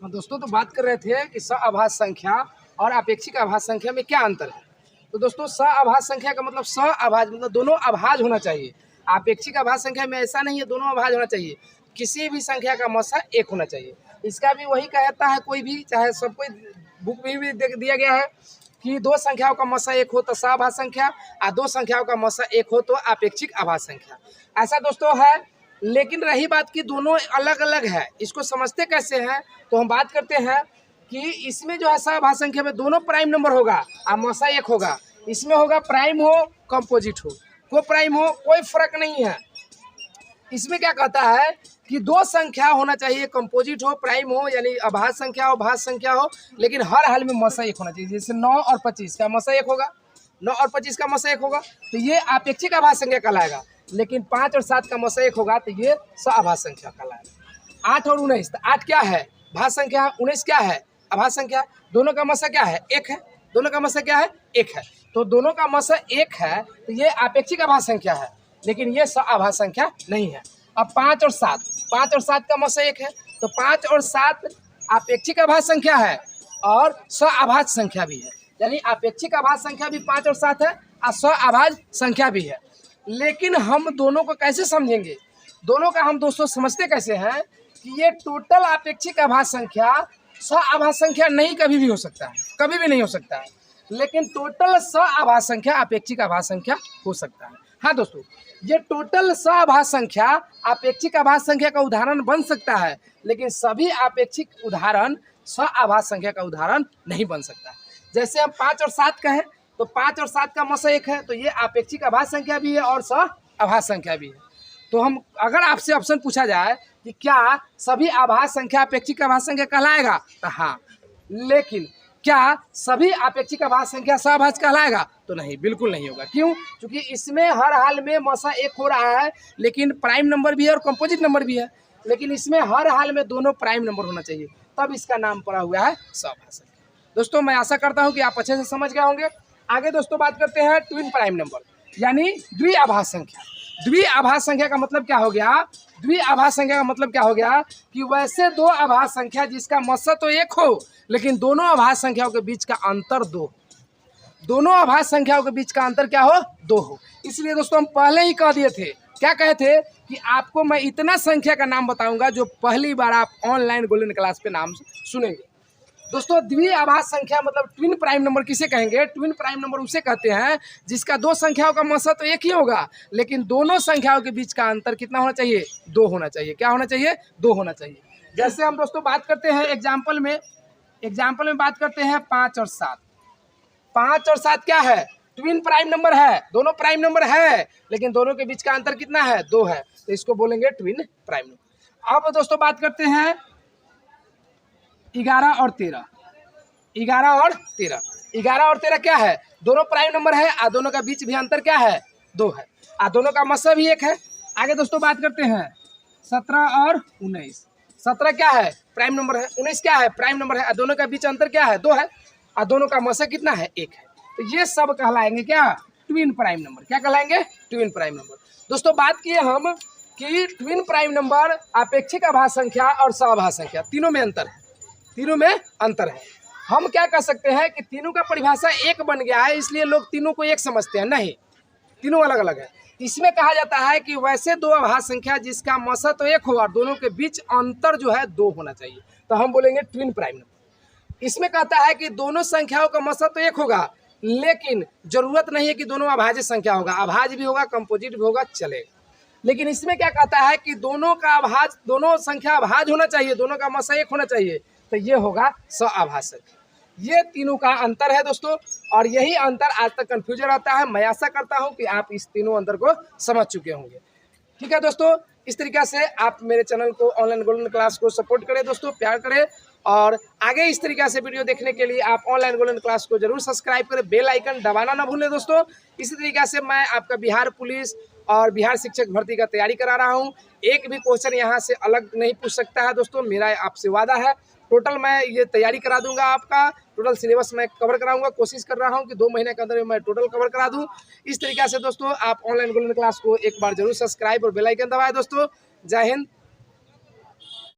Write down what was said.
हाँ दोस्तों, तो बात कर रहे थे कि सआभाज्य संख्या और अपेक्षिक आभाज्य संख्या में क्या अंतर है। तो दोस्तों, सआभाज्य संख्या का मतलब सआभाज्य मतलब दोनों अभाज्य होना चाहिए। अपेक्षिक आभाज्य संख्या में ऐसा नहीं है, दोनों अभाज्य होना चाहिए। किसी भी संख्या का मसा एक होना चाहिए। इसका भी वही कहता है, कोई भी चाहे सब कोई बुक में भी दिया गया है कि दो संख्याओं का मसा एक हो तो सआभाज्य संख्या और दो संख्याओं का मसा एक हो तो अपेक्षिक आभाज्य संख्या। ऐसा दोस्तों है। लेकिन रही बात कि दोनों अलग अलग है, इसको समझते कैसे हैं, तो हम बात करते हैं कि इसमें जो है सआभाज्य संख्या में दोनों प्राइम नंबर होगा और मसा एक होगा। इसमें होगा प्राइम हो कंपोजिट हो, को प्राइम हो, कोई फर्क नहीं है। इसमें क्या कहता है कि दो संख्या होना चाहिए, कंपोजिट हो प्राइम हो यानी अभाज्य संख्या हो भाज्य संख्या हो, लेकिन हर हाल में मसा एक होना चाहिए। जैसे 9 और 25 का मसा एक होगा, 9 और 25 का मसा एक होगा तो ये अपेक्षिक आभाज्य संख्या कहलाएगा। लेकिन 5 और 7 का मसा एक होगा तो ये सआभाज्य संख्या कहलाएगा। 8 और 19, तो 8 क्या है भाज्य संख्या, 19 क्या है अभाज्य संख्या। दोनों का मसा क्या है एक है, दोनों का मसा क्या है एक है। तो दोनों का मसा एक है तो ये अपेक्षिक आभाज्य संख्या है, लेकिन ये सआभाज्य संख्या नहीं है। अब 5 और 7, 5 और 7 का मसा एक है तो 5 और 7 अपेक्षिक आभाज्य संख्या है और सआभाज्य संख्या भी है। यानी अपेक्षिक आभाज्य संख्या भी 5 और 7 है और सआभाज्य संख्या भी है। लेकिन हम दोनों को कैसे समझेंगे, दोनों का हम दोस्तों समझते कैसे हैं कि ये टोटल अपेक्षिक आभाज्य संख्या सआभाज्य संख्या नहीं कभी भी हो सकता है, कभी भी नहीं हो सकता है। लेकिन टोटल सआभाज्य संख्या अपेक्षिक आभाज्य संख्या हो सकता है। हाँ दोस्तों, ये टोटल सआभाज्य संख्या अपेक्षिक आभाज्य संख्या का उदाहरण बन सकता है, लेकिन सभी अपेक्षिक उदाहरण सआभाज्य संख्या का उदाहरण नहीं बन सकता। जैसे हम 5 और 7 कहें तो 5 और 7 का मसा एक है तो ये अपेक्षिक आभाज्य संख्या भी है और सआभाज्य संख्या भी है। तो हम अगर आपसे ऑप्शन पूछा जाए कि क्या सभी आभाज्य संख्या अपेक्षिक आभाज्य संख्या कहलाएगा, तो हाँ। लेकिन क्या सभी अपेक्षिक आभाज्य संख्या सआभाज्य कहलाएगा, तो नहीं, बिल्कुल नहीं होगा। क्यों? क्योंकि इसमें हर हाल में मसा एक हो रहा है, लेकिन प्राइम नंबर भी है और कंपोजिट नंबर भी है। लेकिन इसमें हर हाल में दोनों प्राइम नंबर होना चाहिए, तब इसका नाम पड़ा हुआ है सआभाज्य संख्या। दोस्तों, मैं आशा करता हूँ कि आप अच्छे से समझ गए होंगे। आगे दोस्तों बात करते हैं ट्विन प्राइम नंबर यानी द्विआभाज्य संख्या। द्विआभाज्य संख्या का मतलब क्या हो गया, द्विआभाज्य संख्या का मतलब क्या हो गया कि वैसे दो आभाज्य संख्या जिसका मसा तो एक हो लेकिन दोनों आभाज्य संख्याओं के बीच का अंतर दो, दोनों आभाज्य संख्याओं के बीच का अंतर क्या हो, दो हो। इसलिए दोस्तों हम पहले ही कह दिए थे, क्या कहे थे कि आपको मैं इतना संख्या का नाम बताऊंगा जो पहली बार आप ऑनलाइन गोल्डन क्लास पे नाम सुनेंगे। दोस्तों, द्विआभाज्य संख्या मतलब ट्विन प्राइम नंबर किसे कहेंगे, ट्विन प्राइम नंबर उसे कहते हैं जिसका दो संख्याओं का मसा तो एक ही होगा, लेकिन दोनों संख्याओं के बीच का अंतर कितना होना चाहिए, दो होना चाहिए। क्या होना चाहिए, दो होना चाहिए। जैसे हम दोस्तों बात करते हैं एग्जाम्पल में बात करते हैं 5 और 7। 5 और 7 क्या है, ट्विन प्राइम नंबर है, दोनों प्राइम नंबर है, लेकिन दोनों के बीच का अंतर कितना है, दो है, तो इसको बोलेंगे ट्विन प्राइम नंबर। अब दोस्तों बात करते हैं 11 और 13। 11 और 13, 11 और 13 क्या है, दोनों प्राइम नंबर है और दोनों का बीच भी अंतर क्या है, दो है, और दोनों का मसा भी एक है। आगे दोस्तों बात करते हैं 17 और 19। 17 क्या है, प्राइम नंबर है, 19 क्या है, प्राइम नंबर है, और दोनों का बीच अंतर क्या है, दो है, और दोनों का मसा कितना है, एक है। तो ये सब कहलाएंगे क्या, ट्विन प्राइम नंबर। क्या कहलाएंगे, ट्विन प्राइम नंबर। दोस्तों बात किए हम कि ट्विन प्राइम नंबर अपेक्षिक आभाज्य संख्या और सआभाज्य संख्या तीनों में अंतर है, तीनों में अंतर है। हम क्या कह सकते हैं कि तीनों का परिभाषा एक बन गया है, इसलिए लोग तीनों को एक समझते हैं, नहीं, तीनों अलग अलग है। इसमें कहा जाता है कि वैसे दो आभाज्य संख्या जिसका मसा तो एक हो और दोनों के बीच अंतर जो है दो होना चाहिए, तो हम बोलेंगे ट्विन प्राइम नंबर। इसमें कहता है कि दोनों संख्याओं का मसा तो एक होगा, लेकिन जरूरत नहीं है कि दोनों अभाज्य संख्या होगा, अभाज्य भी होगा कंपोजिट भी होगा, चलेगा। लेकिन इसमें क्या कहता है कि दोनों संख्या अभाज्य होना चाहिए, दोनों का मसा एक होना चाहिए, तो ये होगा सआभाज्य संख्या। ये तीनों का अंतर है दोस्तों, और यही अंतर आज तक कंफ्यूजन रहता है। मैं आशा करता हूं कि आप इस तीनों अंतर को समझ चुके होंगे। ठीक है दोस्तों, इस तरीके से आप मेरे चैनल को ऑनलाइन गोल्डन क्लास को सपोर्ट करें दोस्तों, प्यार करें, और आगे इस तरीके से वीडियो देखने के लिए आप ऑनलाइन गोल्डन क्लास को जरूर सब्सक्राइब करें, बेल आइकन दबाना ना भूलें दोस्तों। इसी तरीके से मैं आपका बिहार पुलिस और बिहार शिक्षक भर्ती का तैयारी करा रहा हूँ। एक भी क्वेश्चन यहाँ से अलग नहीं पूछ सकता है दोस्तों, मेरा आपसे वादा है। टोटल मैं ये तैयारी करा दूंगा, आपका टोटल सिलेबस मैं कवर कराऊंगा, कोशिश कर रहा हूं कि 2 महीने के अंदर मैं टोटल कवर करा दूं। इस तरीके से दोस्तों आप ऑनलाइन गोल्डन क्लास को एक बार जरूर सब्सक्राइब और बेल आइकन दबाएं दोस्तों। जय हिंद,